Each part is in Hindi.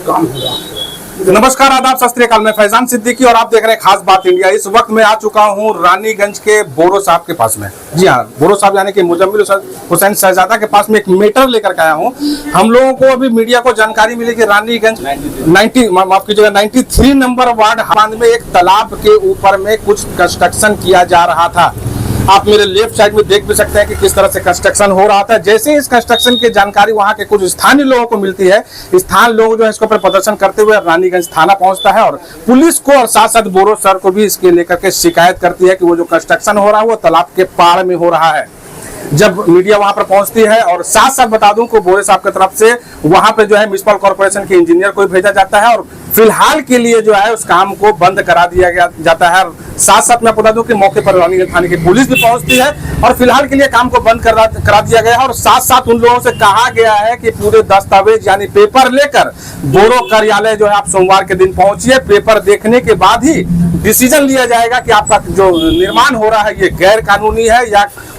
काम होगा। नमस्कार, आदाब, सत श्री अकाल। मैं फैजान सिद्दीकी और आप देख रहे हैं खास बात इंडिया। इस वक्त मैं आ चुका हूं रानीगंज के बोरो साहब के पास में। जी हाँ, बोरो साहब यानी कि मुजम्मिल हुसैन शहजादा के पास में एक मैटर लेकर के आया हूं। हम लोगों को अभी मीडिया को जानकारी मिली कि रानीगंज 93 नंबर वार्ड में एक तालाब के ऊपर में कुछ कंस्ट्रक्शन किया जा रहा था। आप मेरे लेफ्ट साइड में देख भी सकते हैं कि किस तरह से कंस्ट्रक्शन हो रहा था। जैसे इस कंस्ट्रक्शन की जानकारी वहां के कुछ स्थानीय लोगों को मिलती है, स्थानीय लोग जो है इसके ऊपर प्रदर्शन करते हुए रानीगंज थाना पहुंचता है और पुलिस को और साथ साथ बोरो सर को भी इसके लेकर के शिकायत करती है कि वो जो कंस्ट्रक्शन हो रहा है वो तालाब के पाड़ में हो रहा है। जब मीडिया वहां पर पहुंचती है और साथ साथ बता दूं कि बोरे साहब की तरफ से वहां पे जो है म्युनिसिपल कॉर्पोरेशन के इंजीनियर को भेजा जाता है और फिलहाल के लिए जो है उस काम को बंद करा दिया जाता है। साथ साथ मैं बता दूं कि मौके पर रानीगंज थाने की पुलिस भी पहुंचती है और फिलहाल के लिए काम को बंद करा दिया गया है। और साथ साथ उन लोगों से कहा गया है कि पूरे दस्तावेज यानी पेपर लेकर बोरो कार्यालय जो है आप सोमवार के दिन पहुंचिए। पेपर देखने के बाद ही डिसीजन लिया जाएगा कि आपका जो निर्माण हो रहा है ये गैर कानूनी है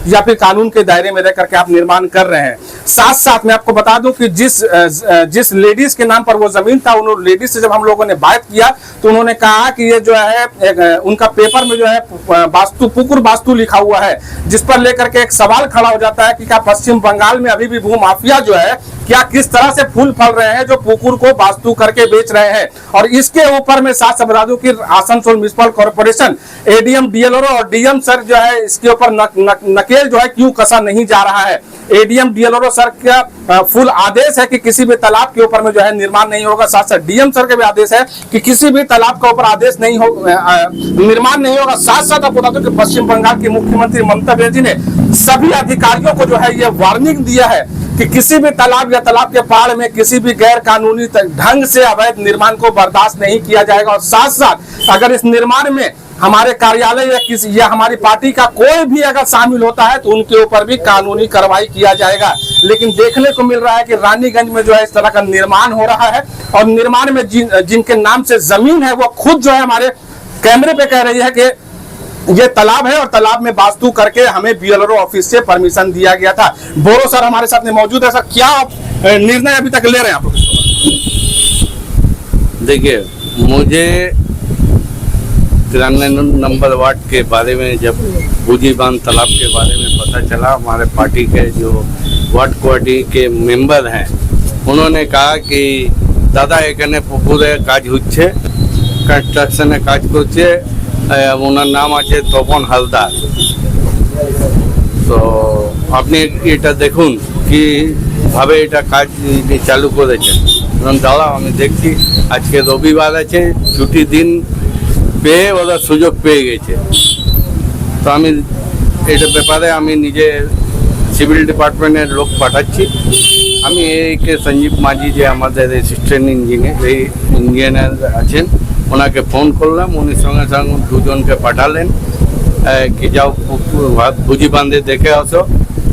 या फिर कानून के दायरे में रह करके आप निर्माण कर रहे हैं। साथ साथ मैं आपको बता दूं कि जिस लेडीज के नाम पर वो जमीन था, उन लेडीज से जब हम लोगों ने बात किया तो उन्होंने कहा कि ये जो है उनका पेपर में जो है पुकुर वास्तु लिखा हुआ है, जिस पर लेकर के एक सवाल खड़ा हो जाता है कि क्या पश्चिम बंगाल में अभी भी भू माफिया जो है क्या किस तरह से फूल फल रहे हैं जो पुकुर को वास्तु करके बेच रहे हैं। और इसके ऊपर में साथ साथ बता दूं कि Asansol municipal corporation ADM DLR और डीएम सर जो है इसके ऊपर नकेल जो है क्यों कसा नहीं जा रहा है। एडीएम डीएलआर सर का फुल आदेश है कि किसी भी तालाब के ऊपर में जो है निर्माण नहीं होगा। साथ साथ डीएम सर का भी आदेश है कि किसी भी तालाब के ऊपर आदेश नहीं हो निर्माण नहीं होगा। साथ साथ आपको बता दूं कि पश्चिम बंगाल की मुख्यमंत्री ममता बनर्जी ने सभी अधिकारियों को जो है ये वार्निंग दिया है कि किसी भी तालाब या तालाब के पाड़ में किसी भी गैर कानूनी ढंग से अवैध निर्माण को बर्दाश्त नहीं किया जाएगा। और साथ साथ अगर इस निर्माण में हमारे कार्यालय या हमारी पार्टी का कोई भी अगर शामिल होता है तो उनके ऊपर भी कानूनी कार्रवाई किया जाएगा। लेकिन देखने को मिल रहा है कि रानीगंज में जो है इस तरह का निर्माण हो रहा है और निर्माण में जिनके नाम से जमीन है वो खुद जो है हमारे कैमरे पे कह रही है कि ये तालाब है और तालाब में वास्तु करके हमें बीएलआरओ ऑफिस से परमिशन दिया गया था। बोरो सर हमारे साथ में मौजूद है। सर, क्या निर्णय अभी तक ले रहे हैं आप लोग? देखिए, मुझे 93 नंबर वार्ड के बारे में जब बूजी बांध तालाब के बारे में पता चला, हमारे पार्टी के जो वार्ड कमेटी के मेंबर हैं उन्होंने कहा कि दादा एखाने पुकुरे काज होच्छे, कंस्ट्रक्शने काज करछे, ওনার নাম আছে তপন হালদার। তো আপনি এটা দেখুন কিভাবে এটা কাজ চালু করেছেন। দাঁড়াও আমি দেখছি, আজকে রবিবার আছে, ছুটি দিন পেয়ে ওরা সুযোগ পেয়ে গেছে। তো আমি এটা ব্যাপারে আমি নিজে সিভিল ডিপার্টমেন্টের লোক পাঠাচ্ছি। আমি এইকে সঞ্জীব মাঝি যে আমাদের অ্যাসিস্ট্যান্ট ইঞ্জিনিয়ার আছেন ওনাকে ফোন করলাম, উনি সঙ্গে সঙ্গে দুজনকে পাঠালেন কি যাও বুঝি বাঁধে দেখে আসো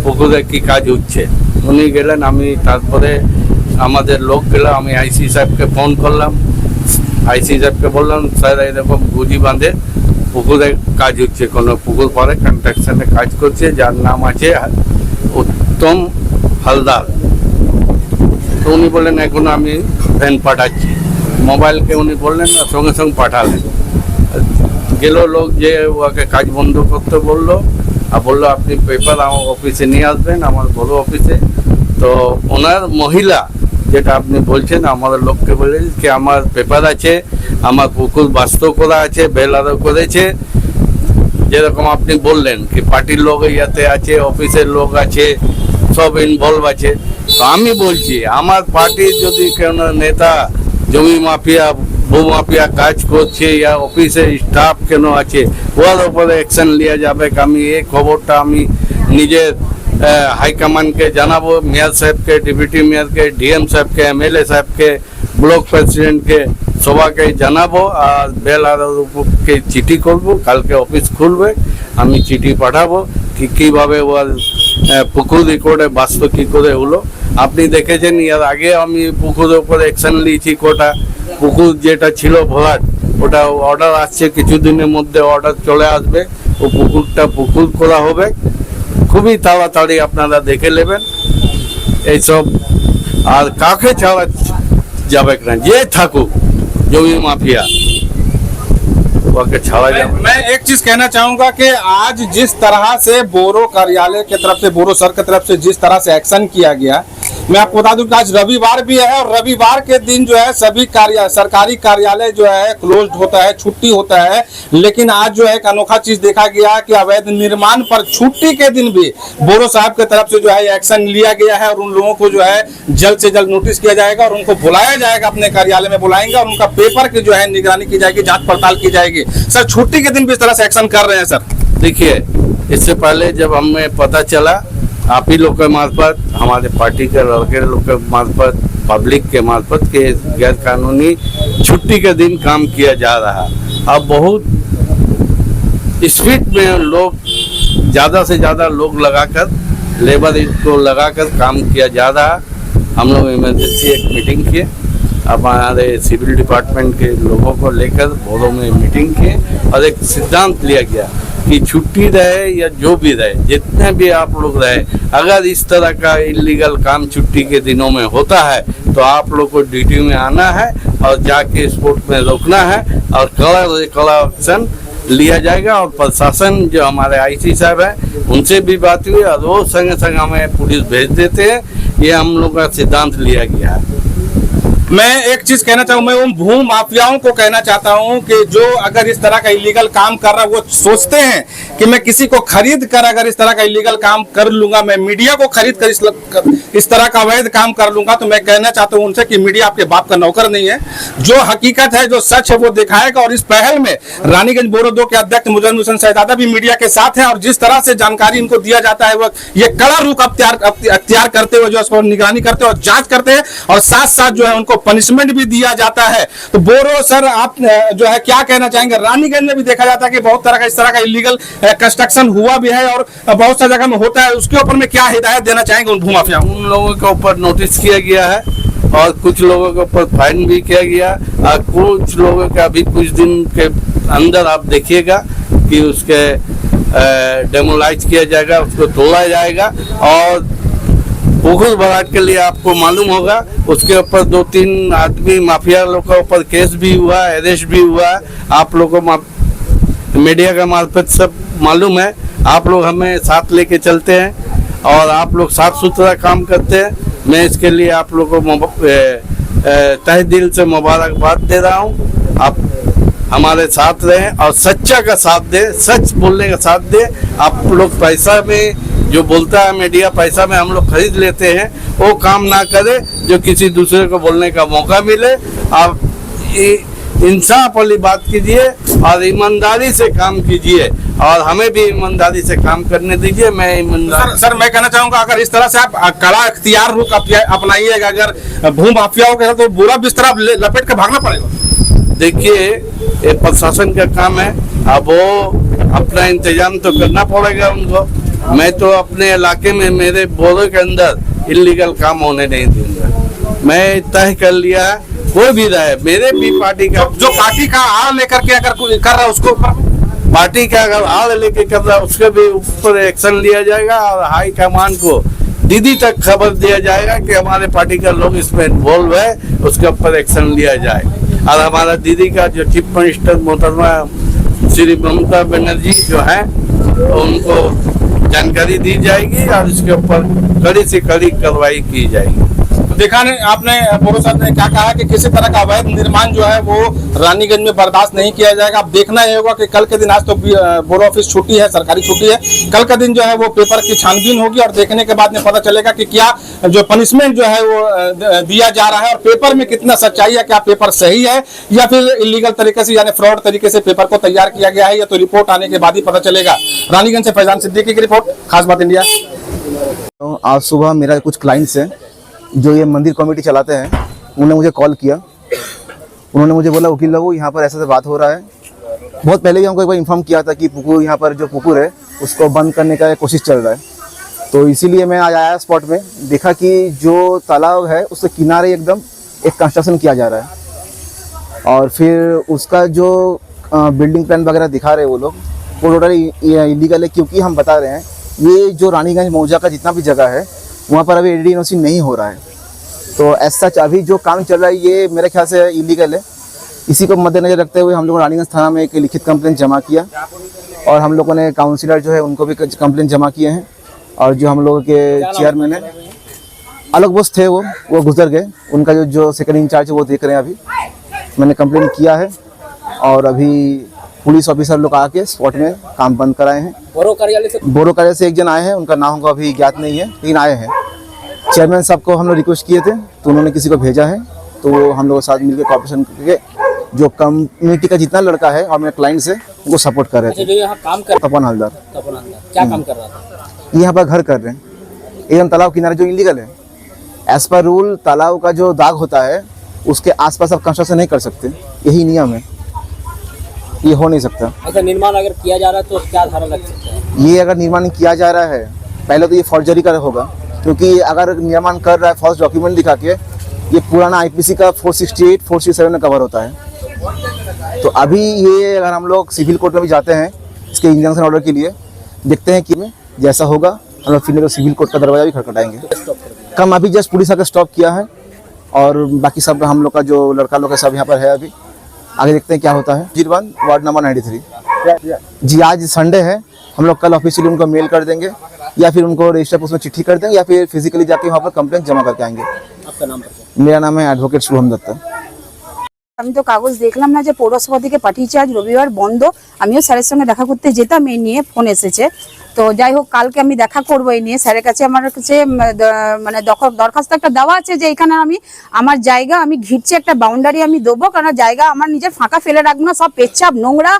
পুকুরে কি কাজ হচ্ছে। উনি গেলেন, আমি তারপরে আমাদের লোক গেল, আমি আইসি সাহেবকে ফোন করলাম, আইসি সাহেবকে বললাম স্যার এরকম বুঝি বাঁধে পুকুরে কাজ হচ্ছে, কোনো পুকুর পরে কনস্ট্রাকশনে কাজ করছে যার নাম আছে উত্তম হালদার। তো উনি বললেন এখন আমি ভ্যান পাঠাচ্ছি। মোবাইলকে উনি বললেন না, সঙ্গে সঙ্গে পাঠালেন। গেল লোক যে ওকে কাজ বন্ধ করতে বললো আর বললো আপনি পেপার আমার অফিসে নিয়ে আসবেন, আমার বড় অফিসে। তো ওনার মহিলা যেটা আপনি বলছেন আমাদের লোককে বললেন কি আমার পেপার আছে, আমার পুকুর বাস্তব করা আছে, বেলারও করেছে, যেরকম আপনি বললেন কি পার্টির লোক ইয়াতে আছে, অফিসের লোক আছে, সব ইনভলভ আছে। তো আমি বলছি আমার পার্টির যদি কোনো নেতা জমি মাফিয়া ভূ মাফিয়া কাজ করছে या অফিসের স্টাফ কেন আছে ওর উপরে অ্যাকশন লিয়া যাবে। আমি এই খবরটা আমি নিজের হাইকমান্ডকে জানাবো, মেয়র সাহেবকে, ডেপুটি মেয়রকে, ডিএম সাহেবকে, এমএলএ সাহেবকে, ব্লক প্রেসিডেন্টকে সবাইকে জানাবো আর বেলারকে চিঠি করব। কালকে অফিস খুলবে, আমি চিঠি পাঠাবো কি কীভাবে ওর পুকুর রেকর্ডে বাস্তব কী করে হলো। আপনি দেখেছেন এর আগে আমি পুকুরের উপরে অ্যাকশন নিয়েছি, কোটা পুকুর যেটা ছিল ভরাট ওটা অর্ডার আসছে, কিছুদিনের মধ্যে অর্ডার চলে আসবে, ও পুকুরটা পুকুর করা হবে, খুবই তাড়াতাড়ি আপনারা দেখে নেবেন এইসব। আর কাকে যাবে না, যে থাকুক জমি মাফিয়া ওকে ছাড়া যাবে। मैं एक चीज कहना चाहूंगा कि आज जिस तरह से बोरो कार्यालय की तरफ से, बोरो सर की तरफ से जिस तरह से एक्शन किया गया, मैं आपको बता दूं कि आज रविवार भी है और रविवार के दिन जो है सभी सरकारी कार्यालय जो है क्लोज्ड होता है, छुट्टी होता है। लेकिन आज जो है एक अनोखा चीज देखा गया कि अवैध निर्माण पर छुट्टी के दिन भी बोरो साहब की तरफ से जो है एक्शन लिया गया है और उन लोगों को जो है जल्द से जल्द नोटिस किया जाएगा और उनको बुलाया जाएगा, अपने कार्यालय में बुलाएंगे और उनका पेपर की जो है निगरानी की जाएगी, जांच पड़ताल की जाएगी। सर छुट्टी के दिन भी इस तरह से एक्शन कर रहे हैं सर? देखिए, इससे पहले जब हमें पता चला आप ही लोग के मार्फत, हमारे पार्टी के लड़के लोग के मार्फत, पब्लिक के मार्फत के गैर कानूनी छुट्टी के दिन काम किया जा रहा। अब बहुत स्पीड में लोग ज़्यादा से ज़्यादा लोग लगाकर, लेबर को लगाकर काम किया जा रहा। हम लोग इमरजेंसी एक मीटिंग किए, हमारे सिविल डिपार्टमेंट के लोगों को लेकर बोरो में मीटिंग किए और एक सिद्धांत लिया गया कि छुट्टी रहे या जो भी रहे, जितने भी आप लोग रहे, अगर इस तरह का इलीगल काम छुट्टी के दिनों में होता है तो आप लोग को ड्यूटी में आना है और जाके स्पोर्ट में रोकना है और कड़ा एक्शन लिया जाएगा। और प्रशासन जो हमारे आईसी साहब हैं उनसे भी बात हुई और वो संग संग हमें पुलिस भेज देते हैं। ये हम लोग का सिद्धांत लिया गया है। मैं एक चीज कहना चाहूँ, मैं उन भू माफियाओं को कहना चाहता हूँ कि जो अगर इस तरह का इलीगल काम कर रहा है, वो सोचते हैं कि मैं किसी को खरीद कर अगर इस तरह का इलीगल काम कर लूंगा, मैं मीडिया को खरीद कर इस तरह का अवैध काम कर लूंगा, तो मैं कहना चाहता हूँ उनसे कि मीडिया आपके बाप का नौकर नहीं है। जो हकीकत है, जो सच है, वो दिखाएगा। और इस पहल में रानीगंज बोरो 2 के अध्यक्ष मुजम्मिल हुसैन शहजादा भी मीडिया के साथ है और जिस तरह से जानकारी इनको दिया जाता है, वो ये कड़ा रुख अख्तियार करते हुए जो उसको निगरानी करते हैं और जांच करते हैं और साथ साथ जो है उनको पनिशमेंट भी दिया जाता है। तो बोरो सर, आप जो है क्या कहना चाहेंगे? रानीगंज में भी देखा जाता है कि बहुत तरह का इस तरह का इलीगल कंस्ट्रक्शन हुआ भी है और बहुत सा जगह में होता है, उसके ऊपर में क्या हिदायत देना चाहेंगे उन भूमाफियाओं? उन लोगों के ऊपर नोटिस किया गया है और कुछ लोगों के ऊपर फाइन भी किया गया और कुछ लोगों का अभी कुछ दिन के अंदर आप देखिएगा कि उसके डेमोलाइज किया जाएगा, उसको तोड़ा जाएगा। और पुकुर बरात के लिए आपको मालूम होगा उसके ऊपर 2-3 आदमी माफिया लोग के ऊपर केस भी हुआ, अरेस्ट भी हुआ। आप लोगों को मीडिया का मार्फत सब मालूम है। आप लोग हमें साथ लेके चलते हैं और आप लोग साफ सुथरा काम करते हैं। मैं इसके लिए आप लोगों को तहे दिल से मुबारकबाद दे रहा हूँ। आप हमारे साथ रहें और सच्चा का साथ दें, सच बोलने का साथ दें। आप लोग पैसा में जो बोलता है मीडिया, पैसा में हम लोग खरीद लेते हैं, वो काम ना करे जो किसी दूसरे को बोलने का मौका मिले। आप इंसाफ वाली बात कीजिए और ईमानदारी से काम कीजिए और हमें भी ईमानदारी से काम करने दीजिए। मैं ईमानदार सर मैं कहना चाहूंगा अगर इस तरह से आप कड़ा अख्तियार रुख अपनाइएगा अगर भू माफियाओं के साथ, तो बुरा बिस्तर लपेट के भागना पड़ेगा। देखिए, ये प्रशासन का काम है, अब वो अपना इंतजाम तो करना पड़ेगा उनको। मैं तो अपने इलाके में, मेरे बोरो के अंदर इलीगल काम होने नहीं दूंगा। मैं तय कर लिया, कोई भी रहे, मेरे भी पार्टी का जो पार्टी का आड़ लेकर के अगर कोई कर रहा है उसको, पार्टी का अगर आड़ लेके कर रहा है उसके भी ऊपर एक्शन लिया जाएगा और हाई कमान को दीदी तक खबर दिया जाएगा कि हमारे पार्टी का लोग इसमें इन्वॉल्व है, उसके ऊपर एक्शन लिया जाए। और हमारा दीदी का जो चीफ मिनिस्टर मोहतरमा श्री ममता बनर्जी जो है, उनको जानकारी दी जाएगी और इसके ऊपर कड़ी से कड़ी कार्रवाई की जाएगी। देखा नहीं आपने, बोरो साहब ने क्या कहा कि किसी तरह का अवैध निर्माण जो है वो रानीगंज में बर्दाश्त नहीं किया जाएगा। अब देखना ये होगा कि कल के दिन, आज तो बोरो ऑफिस छुट्टी है, सरकारी छुट्टी है, कल का दिन जो है वो पेपर की छानबीन होगी और देखने के बाद में पता चलेगा कि क्या जो पनिशमेंट जो है वो दिया जा रहा है और पेपर में कितना सच्चाई है, क्या पेपर सही है या फिर इलीगल तरीके से यानी फ्रॉड तरीके से पेपर को तैयार किया गया है, या तो रिपोर्ट आने के बाद ही पता चलेगा। रानीगंज से फैजान सिद्दीकी की रिपोर्ट, खास बात इंडिया। तो आज सुबह मेरा कुछ क्लाइंट्स हैं जो ये मंदिर कमेटी चलाते हैं, उन्होंने मुझे कॉल किया। उन्होंने मुझे बोला वकील बाबू यहाँ पर ऐसा बात हो रहा है। बहुत पहले ही हमको एक बार इन्फॉर्म किया था कि पुकुर, यहाँ पर जो पुकुर है उसको बंद करने का कोशिश चल रहा है। तो इसीलिए मैं आज आया स्पॉट में, देखा कि जो तालाब है उसके किनारे एकदम एक कंस्ट्रक्शन किया जा रहा है और फिर उसका जो बिल्डिंग प्लान वगैरह दिखा रहे हैं वो लोग, वो टोटली इलीगल है। क्योंकि हम बता रहे हैं ये जो रानीगंज मौजा का जितना भी जगह है वहाँ पर अभी एडीडी नहीं हो रहा है। तो ऐसा सच अभी जो काम चल रहा है ये मेरे ख्याल से इलीगल है। इसी को मद्देनजर रखते हुए हम लोगों ने रानीगंज थाना में एक लिखित कंप्लेंट जमा किया और हम लोगों ने काउंसिलर जो है उनको भी कंप्लेंट जमा किए हैं और जो हम लोगों के चेयरमैन है अलग बॉस थे वो गुजर गए, उनका जो सेकंड इंचार्ज है वो देख रहे हैं। अभी मैंने कंप्लेंट किया है और अभी पुलिस ऑफिसर लोग आके स्पॉट में काम बंद कराए हैं। बोरो कार्यालय से एक जन आए हैं, उनका नाम हमको अभी ज्ञात नहीं है लेकिन आए हैं। चेयरमैन साहब को हम लोग रिक्वेस्ट किए थे तो उन्होंने किसी को भेजा है, तो वो हम लोग साथ मिलकर कॉपरेशन करके जो कम्युनिटी का जितना लड़का है और मेरे क्लाइंट से उनको सपोर्ट कर रहे थे। जो यहाँ काम कर तपन हलदार क्या काम कर रहा था? यहाँ पर घर कर रहे हैं एकदम तालाब किनारे, जो इलीगल है। एज पर रूल तालाब का जो दाग होता है उसके आसपास आप कंस्ट्रक्शन नहीं कर सकते, यही नियम है, ये हो नहीं सकता। ऐसा निर्माण अगर किया जा रहा है तो क्या धारा लग सकता है? ये अगर निर्माण किया जा रहा है पहले तो ये फॉर्जरी का होगा, क्योंकि अगर निर्माण कर रहा है फॉल्स डॉक्यूमेंट दिखा के, ये पुराना आईपीसी का 468, 467 में कवर होता है। तो अभी ये अगर हम लोग सिविल कोर्ट में भी जाते हैं इसके इंजंक्शन ऑर्डर के लिए, देखते हैं कि में जैसा होगा हम लोग फिर तो सिविल कोर्ट का दरवाजा भी खटखटाएंगे। कम अभी जस्ट पुलिस आकर स्टॉप किया है और बाकी सब हम लोग का जो लड़का लोग है सब यहाँ पर है। अभी आगे देखते हैं क्या होता है। जीरवन वार्ड नंबर 93 जी। आज संडे है, हम लोग कल ऑफिशियली उनको मेल कर देंगे या फिर उनको रजिस्टर पोस्ट में चिट्ठी कर देंगे या फिर फिजिकली जाके वहाँ पर कंप्लेंट जमा करके आएंगे। आपका नाम? मेरा नाम है एडवोकेट शुभम दत्ता। আমি তো কাগজ দেখলাম না যে পৌরসভা থেকে পাঠিয়েছে, আজ রবিবার বন্ধ। আমিও স্যারের সঙ্গে দেখা করতে যেতাম, এই নিয়ে ফোন এসেছে। তো যাই হোক কালকে আমি দেখা করবো এই নিয়ে। স্যারের কাছে আমার কাছে মানে দরখাস্ত একটা দেওয়া আছে যে এখানে আমি আমার জায়গা আমি ঘিরছি একটা বাউন্ডারি আমি দেবো, কারণ জায়গা আমার নিজের ফাঁকা ফেলে রাখবো না, সব পেচ্ছাপ নোংরা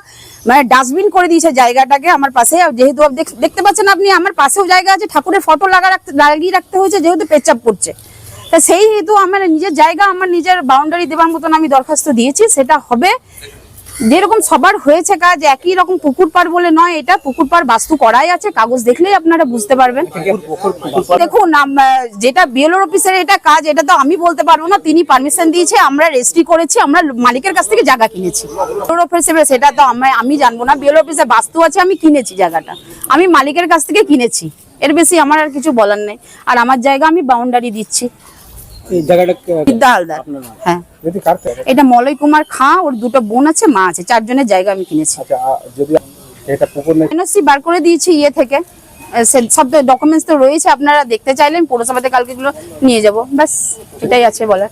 মানে ডাস্টবিন করে দিয়েছে জায়গাটাকে আমার পাশে। যেহেতু দেখতে পাচ্ছেন আপনি আমার পাশেও জায়গা আছে, ঠাকুরের ফটো লাগিয়ে রাখতে হয়েছে যেহেতু পেচ্ছাপ করছে। তা সেই হেতু আমার নিজের জায়গা আমার নিজের বাউন্ডারি দেওয়ার মতন আমি দরখাস্ত দিয়েছি, সেটা হবে। যেরকম সবার হয়েছে কাজ একই রকম পুকুর পাড় বলে নয়, এটা পুকুর পাড় বাস্তু করাই আছে, কাগজ দেখলেই আপনারা বুঝতে পারবেন। দেখুন যেটা বিএলওর অফিসের এটা কাজ, এটা তো আমি বলতে পারবো না, তিনি পারমিশন দিয়েছে, আমরা রেজিস্ট্রি করেছি, আমরা মালিকের কাছ থেকে জায়গা কিনেছি। বিএলওর অফিসে সেটা তো আমি জানবো না, বিএলওর অফিসে বাস্তু আছে, আমি কিনেছি জায়গাটা, আমি মালিকের কাছ থেকে কিনেছি, এর বেশি আমার আর কিছু বলার নেই। আর আমার জায়গা আমি বাউন্ডারি দিচ্ছি। বিদ্যা হালদার, হ্যাঁ। এটা মলয় কুমার খাঁ, ওর দুটো বোন আছে, মা আছে, 4 জনের জায়গা আমি কিনেছি। এনওসি বার করে দিয়েছি ইয়ে থেকে, সব ডকুমেন্টস তো রয়েছে, আপনারা দেখতে চাইলেন পৌরসভাতে কালকে এগুলো নিয়ে যাবো, ব্যাস এটাই আছে বলার।